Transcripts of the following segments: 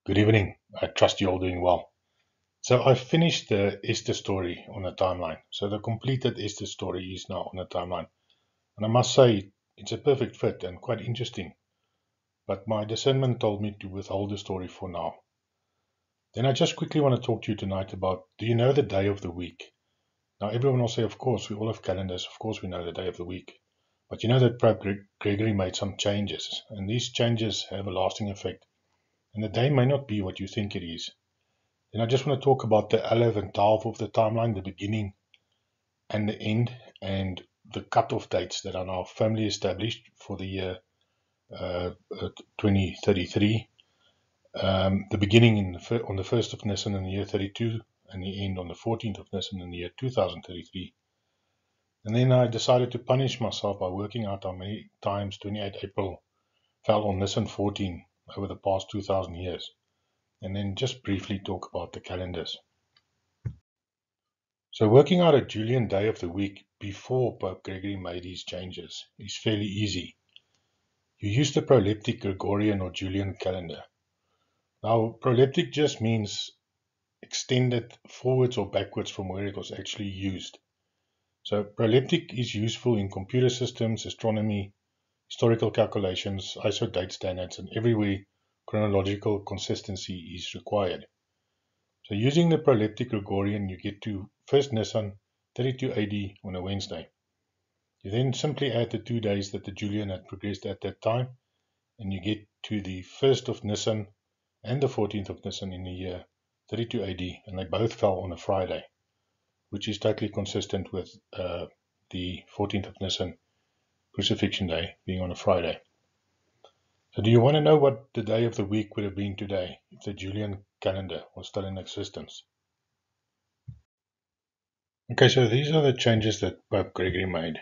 Good evening. I trust you're all doing well. So I finished the Esther story on the timeline. So the completed Esther story is now on the timeline. And I must say, it's a perfect fit and quite interesting. But my discernment told me to withhold the story for now. Then I just quickly want to talk to you tonight about, do you know the day of the week? Now everyone will say, of course, we all have calendars. Of course we know the day of the week. But you know that Pope Gregory made some changes. And these changes have a lasting effect. And the day may not be what you think it is. Then I just want to talk about the Aleph and Tav of the timeline, the beginning and the end, and the cutoff dates that are now firmly established for the year 2033. The beginning on the 1st of Nisan in the year 32, and the end on the 14th of Nisan in the year 2033. And then I decided to punish myself by working out how many times 28 April fell on Nisan 14 over the past 2,000 years. And then just briefly talk about the calendars. So working out a Julian day of the week before Pope Gregory made his changes is fairly easy. You use the proleptic Gregorian or Julian calendar. Now, proleptic just means extended forwards or backwards from where it was actually used. So proleptic is useful in computer systems, astronomy, historical calculations, ISO date standards, and everywhere chronological consistency is required. So using the proleptic Gregorian, you get to 1st Nisan 32 AD on a Wednesday. You then simply add the 2 days that the Julian had progressed at that time, and you get to the 1st of Nisan and the 14th of Nisan in the year 32 AD, and they both fell on a Friday, which is totally consistent with the 14th of Nisan, Crucifixion Day, being on a Friday. So do you want to know what the day of the week would have been today if the Julian calendar was still in existence? Okay, so these are the changes that Pope Gregory made.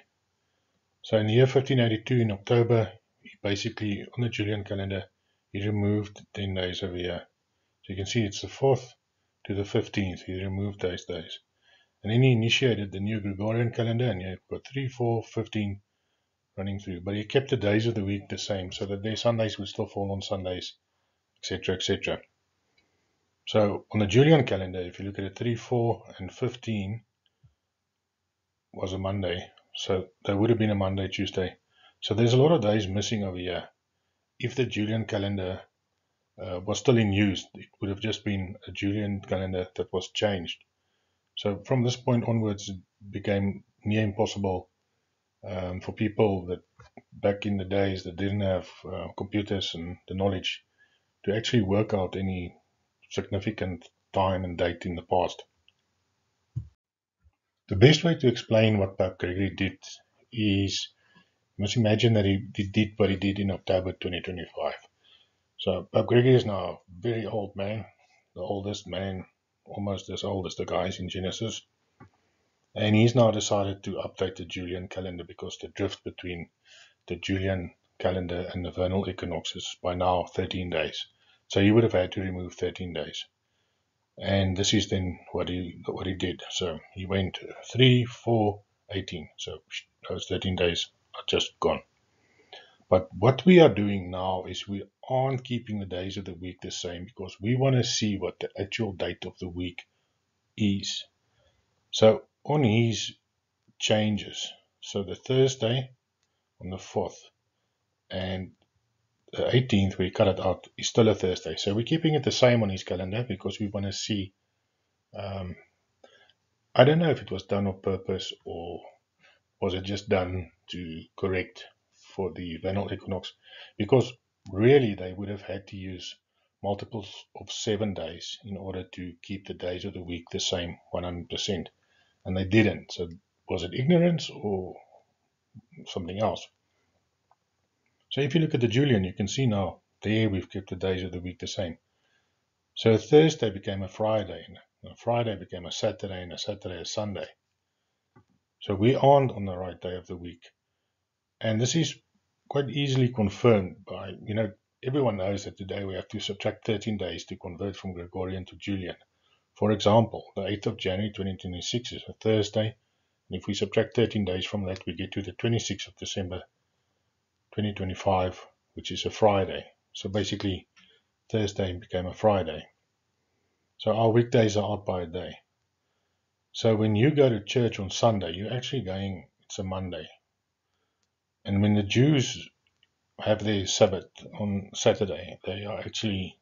So in the year 1582, in October, he basically, on the Julian calendar, he removed 10 days of a year. So you can see it's the 4th to the 15th. He removed those days. And then he initiated the new Gregorian calendar, and you've got 3, 4, 15 running through. But he kept the days of the week the same, so that their Sundays would still fall on Sundays, etc., etc. So on the Julian calendar, if you look at it, 3, 4, and 15 was a Monday. So there would have been a Monday, Tuesday. So there's a lot of days missing over here. If the Julian calendar was still in use, it would have just been a Julian calendar that was changed. So from this point onwards, it became near impossible for people that back in the days that didn't have computers and the knowledge to actually work out any significant time and date in the past. The best way to explain what Pope Gregory did is, you must imagine that he did what he did in October 2025. So Pope Gregory is now a very old man, the oldest man, almost as old as the guys in Genesis. And he's now decided to update the Julian calendar because the drift between the Julian calendar and the vernal equinox is by now 13 days. So he would have had to remove 13 days. And this is then what he did. So he went 3, 4, 18. So those 13 days are just gone. But what we are doing now is we aren't keeping the days of the week the same because we want to see what the actual date of the week is. So on his changes, so the Thursday on the 4th and the 18th, we cut it out, is still a Thursday. So we're keeping it the same on his calendar because we want to see. I don't know if it was done on purpose or was it just done to correct for the vernal equinox, because really they would have had to use multiples of 7 days in order to keep the days of the week the same 100%, and they didn't. So was it ignorance or something else? So if you look at the Julian, you can see now there we've kept the days of the week the same. So Thursday became a Friday, and a Friday became a Saturday, and a Saturday a Sunday. So we aren't on the right day of the week. And this is quite easily confirmed by, everyone knows that today we have to subtract 13 days to convert from Gregorian to Julian. For example, the 8th of January 2026 is a Thursday, and if we subtract 13 days from that, we get to the 26th of December 2025, which is a Friday. So basically, Thursday became a Friday. So our weekdays are out by a day. So when you go to church on Sunday, you're actually going, it's a Monday. And when the Jews have their Sabbath on Saturday, they are actually,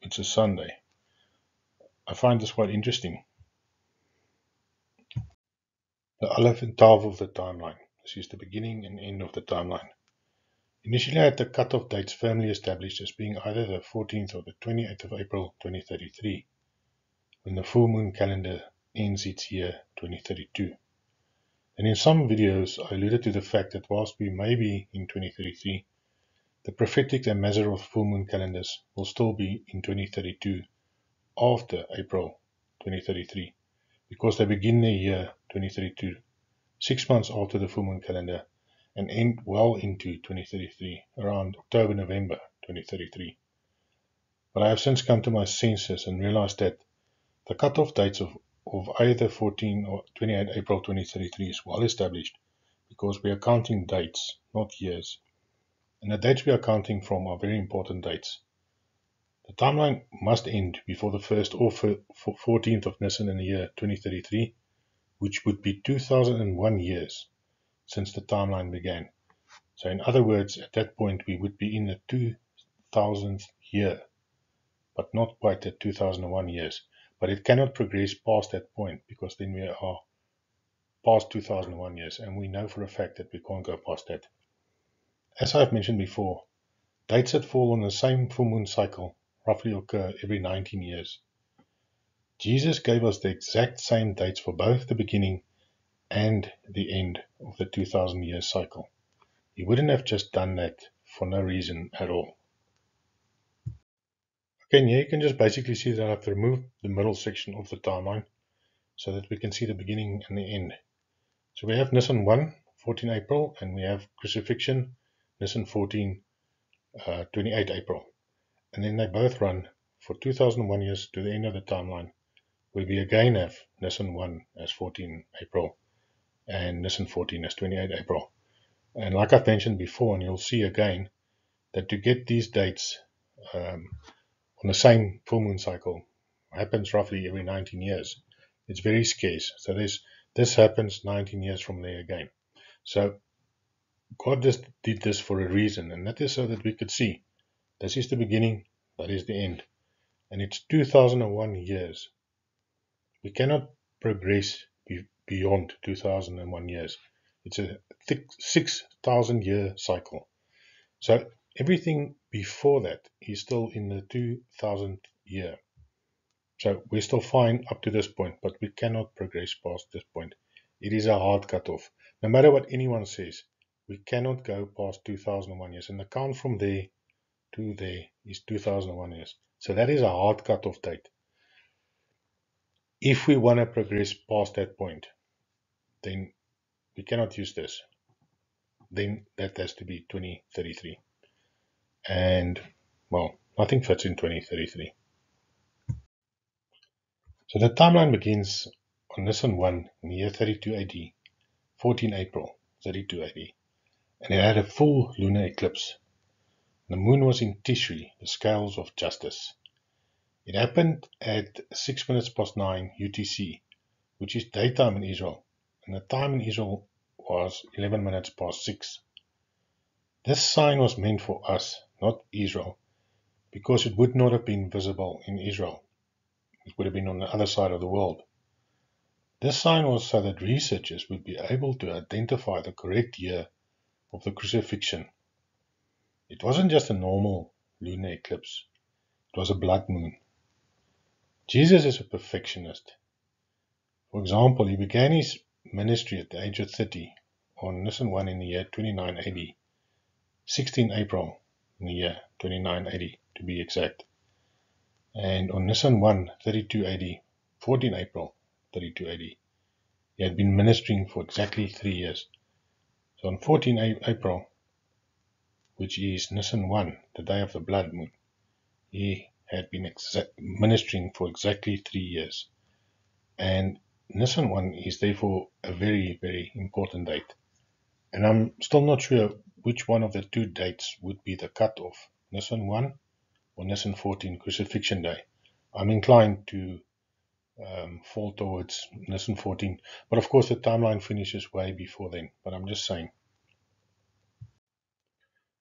it's a Sunday. I find this quite interesting. The Aleph and Tav of the timeline. This is the beginning and end of the timeline. Initially I had the cut-off dates firmly established as being either the 14th or the 28th of April 2033, when the full moon calendar ends its year 2032. And in some videos I alluded to the fact that whilst we may be in 2033, the prophetic and Mazzaroth full moon calendars will still be in 2032 after April 2033, because they begin their year 2032 6 months after the full moon calendar and end well into 2033, around October, November 2033. But I have since come to my senses and realized that the cutoff dates of either 14 or 28 April 2033 is well established, because we are counting dates, not years. And the dates we are counting from are very important dates. The timeline must end before the 1st or 14th of Nisan in the year 2033, which would be 2001 years since the timeline began. So in other words, at that point we would be in the 2000th year, but not quite at 2001 years. But it cannot progress past that point, because then we are past 2001 years, and we know for a fact that we can't go past that. As I've mentioned before, dates that fall on the same full moon cycle roughly occur every 19 years. Jesus gave us the exact same dates for both the beginning and the end of the 2000 year cycle. He wouldn't have just done that for no reason at all. Okay, and here you can just basically see that I've removed the middle section of the timeline so that we can see the beginning and the end. So we have Nisan 1, 14 April, and we have Crucifixion, Nisan 14, 28 April. And then they both run for 2001 years to the end of the timeline, where we again have Nisan 1 as 14 April and Nisan 14 as 28 April. And like I've mentioned before, and you'll see again, that to get these dates on the same full moon cycle happens roughly every 19 years. It's very scarce. So this happens 19 years from there again. So God just did this for a reason, and that is so that we could see this is the beginning, that is the end. And it's 2001 years. We cannot progress beyond 2001 years. It's a 6,000 year cycle. So everything before that is still in the 2000th year. So we're still fine up to this point, but we cannot progress past this point. It is a hard cutoff. No matter what anyone says, we cannot go past 2001 years. And the count from there to there is 2001 years. So that is a hard cutoff date. If we want to progress past that point, then we cannot use this. Then that has to be 2033. And, well, nothing fits in 2033. So the timeline begins on Nisan 1 in the year 32 AD, 14 April 32 AD, and it had a full lunar eclipse. The moon was in Tishri, the scales of justice. It happened at 6 minutes past 9 UTC, which is daytime in Israel, and the time in Israel was 11 minutes past 6. This sign was meant for us, not Israel, because it would not have been visible in Israel. It would have been on the other side of the world. This sign was so that researchers would be able to identify the correct year of the crucifixion. It wasn't just a normal lunar eclipse, it was a blood moon. Jesus is a perfectionist. For example, he began his ministry at the age of 30 on Nisan 1 in the year 29 AD, 16 April in the year 29 AD to be exact. And on Nisan 1, 32 AD, 14 April 32 AD, he had been ministering for exactly 3 years. So on 14 April, which is Nisan 1, the day of the blood moon, he had been ministering for exactly 3 years. And Nisan 1 is therefore a very, very important date. And I'm still not sure which one of the two dates would be the cutoff, Nisan 1 or Nisan 14, Crucifixion Day. I'm inclined to fall towards Nisan 14, but of course the timeline finishes way before then, but I'm just saying.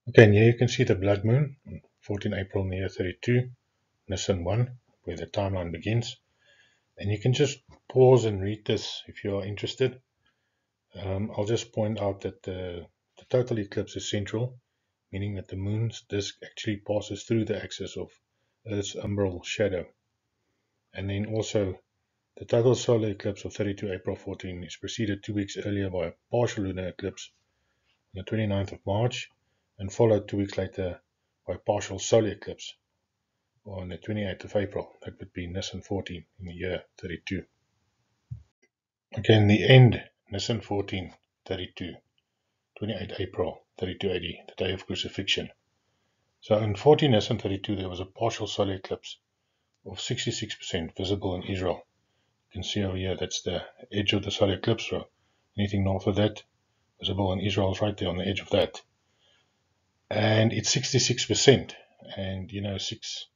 Okay, and here you can see the blood moon, 14 April in the year 32, Nisan 1, where the timeline begins. And you can just pause and read this if you are interested. I'll just point out that the total eclipse is central, meaning that the moon's disk actually passes through the axis of Earth's umbral shadow. And then also, the total solar eclipse of 32 April 14 is preceded 2 weeks earlier by a partial lunar eclipse on the 29th of March, and followed 2 weeks later by a partial solar eclipse on the 28th of April. That would be Nisan 14 in the year 32. Okay, in the end, Nisan 14, 32, 28 April 32 AD, the day of crucifixion. So in 14 Nisan 32, there was a partial solar eclipse of 66% visible in Israel. You can see over here, that's the edge of the solar eclipse. So anything north of that, visible in Israel, is right there on the edge of that. And it's 66%. And you know, 6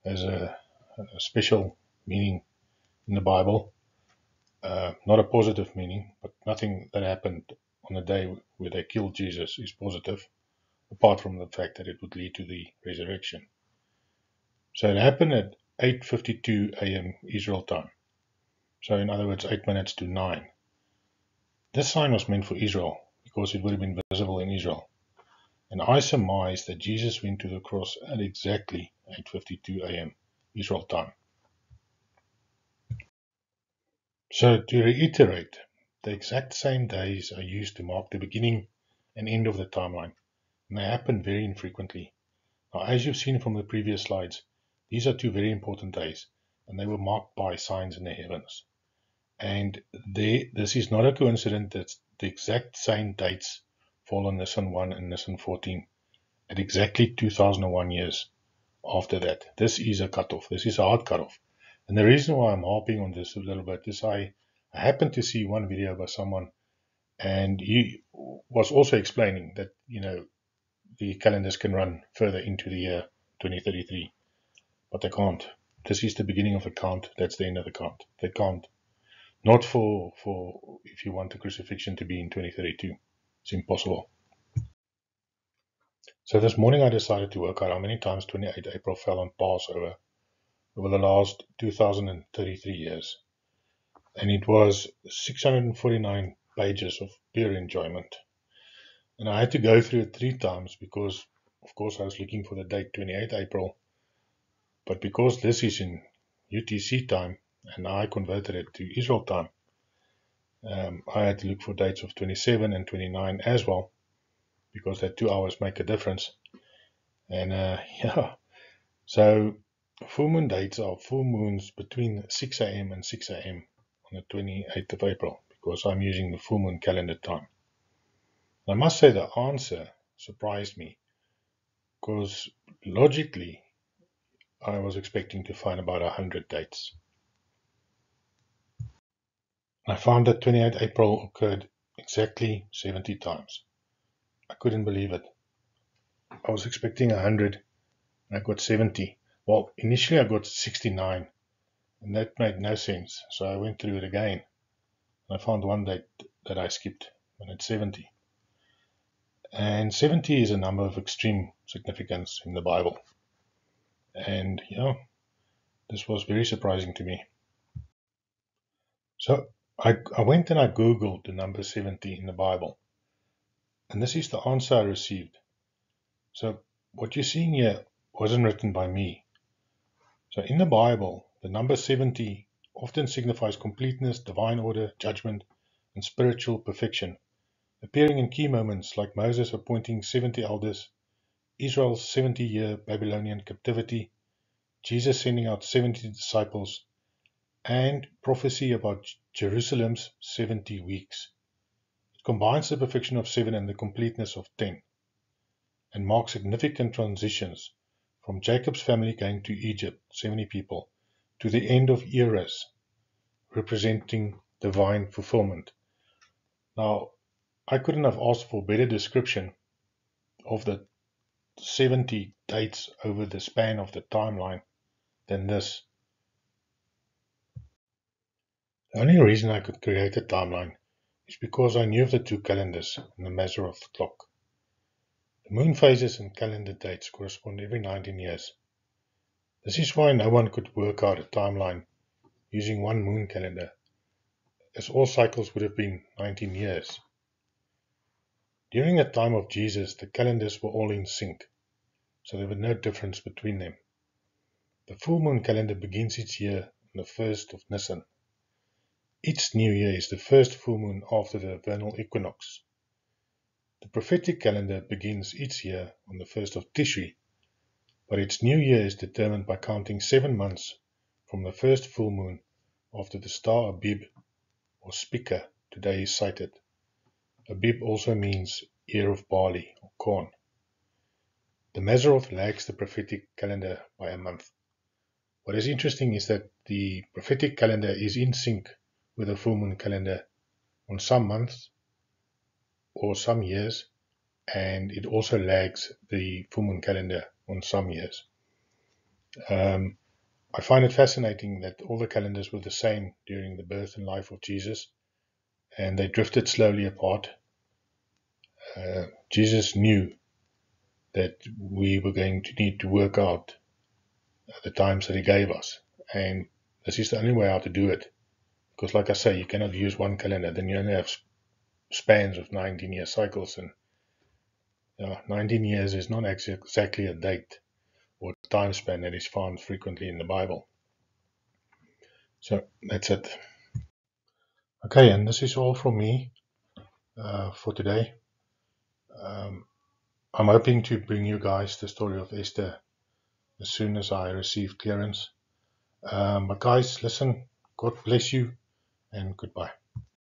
has a special meaning in the Bible. Not a positive meaning, but nothing that happened on the day where they killed Jesus is positive, apart from the fact that it would lead to the resurrection. So it happened at 8:52 a.m. Israel time. So in other words, 8 minutes to 9. This sign was meant for Israel because it would have been visible in Israel. And I surmise that Jesus went to the cross at exactly 8:52 a.m. Israel time. So to reiterate, the exact same days are used to mark the beginning and end of the timeline, and they happen very infrequently. Now, as you've seen from the previous slides, these are 2 very important days, and they were marked by signs in the heavens. And this is not a coincidence that the exact same dates fall on Nisan 1 and Nisan 14 at exactly 2001 years after that. This is a cutoff. This is a hard cutoff. And the reason why I'm harping on this a little bit is I happened to see one video by someone, and he was also explaining that, you know, the calendars can run further into the year 2033, but they can't. This is the beginning of a count. That's the end of the count. They can't. Not for if you want the crucifixion to be in 2032. It's impossible. So this morning I decided to work out how many times 28 April fell on Passover over the last 2033 years. And it was 649 pages of pure enjoyment. And I had to go through it 3 times because, of course, I was looking for the date 28 April. But because this is in UTC time, and I converted it to Israel time, I had to look for dates of 27 and 29 as well, because that 2 hours make a difference. And yeah, so full moon dates are full moons between 6 a.m. and 6 a.m. on the 28th of April, because I'm using the full moon calendar time. I must say the answer surprised me, because logically I was expecting to find about 100 dates. I found that 28 April occurred exactly 70 times. I couldn't believe it. I was expecting 100 and I got 70. Well, initially I got 69 and that made no sense. So I went through it again and I found one date that I skipped and it's 70. And 70 is a number of extreme significance in the Bible. And yeah, this was very surprising to me. So I went and I Googled the number 70 in the Bible. And this is the answer I received. So what you're seeing here wasn't written by me. So in the Bible, the number 70 often signifies completeness, divine order, judgment, and spiritual perfection, appearing in key moments like Moses appointing 70 elders, Israel's 70-year Babylonian captivity, Jesus sending out 70 disciples, and prophecy about Jerusalem's 70 weeks. It combines the perfection of 7 and the completeness of 10, and marks significant transitions from Jacob's family going to Egypt, 70 people, to the end of eras, representing divine fulfillment. Now, I couldn't have asked for a better description of the 70 dates over the span of the timeline than this. The only reason I could create a timeline is because I knew of the two calendars and the Mazzaroth clock. The moon phases and calendar dates correspond every 19 years. This is why no one could work out a timeline using one moon calendar, as all cycles would have been 19 years. During the time of Jesus, the calendars were all in sync, so there was no difference between them. The full moon calendar begins each year on the 1st of Nisan. Each new year is the first full moon after the vernal equinox. The prophetic calendar begins each year on the 1st of Tishri, but its new year is determined by counting 7 months from the first full moon after the star Abib or Spica today is sighted. Abib also means ear of barley or corn. The Mazzaroth lags the prophetic calendar by a month. What is interesting is that the prophetic calendar is in sync with the full moon calendar on some months or some years, and it also lags the full moon calendar on some years. I find it fascinating that all the calendars were the same during the birth and life of Jesus, and they drifted slowly apart. Jesus knew that we were going to need to work out the times that he gave us, and this is the only way how to do it, because like I say, you cannot use one calendar, then you only have spans of 19-year cycles, and 19 years is not exactly a date or time span that is found frequently in the Bible. So that's it. Okay, and this is all from me for today. I'm hoping to bring you guys the story of Esther as soon as I receive clearance. But guys, listen, God bless you, and goodbye.